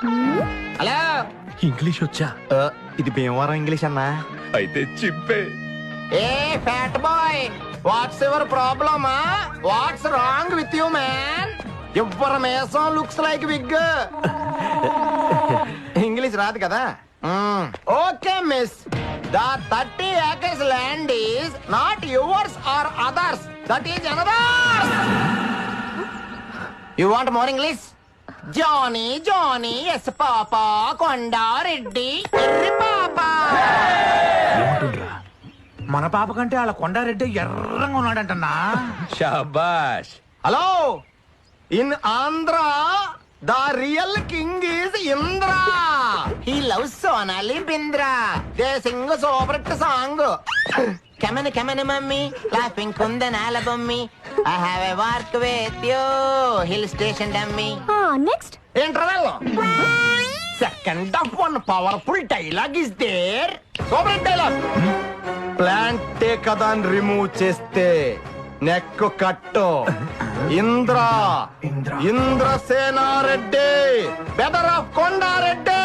Hello. English వచ్చా? ఇది Bhimavaram English అన్నా. అయితే చింపే. ఏ fat boy, what's your problem? What's wrong with you man? Your మేసం లుక్స్ లైక్ విగ్. ఇంగ్లీష్ రాదు కదా. Okay miss, the 30 acres land is not yours or others, that is another's. You want more English? Johnny, Johnny, yes papa, Konda, Reddy, Erri papa. ఏమంటుండ్రా? మన పాప కంటే వాళ్ళ Kondareddy ఎర్రంగా ఉన్నాడంటన్నా. షాబాష్. Hello, in Andhra, the real king is Indra. He loves Sonali Bindra. They sing a super song. Come on, mummy, laughing kundan alabummy. I have a work with you, hill station dummy. Next Interval. Second of one powerful dialogue is there. Super dialogue. Plant కదా remove చేస్తే neck కట్టు. Indrasena Reddy, బెదర్ of Kondareddy.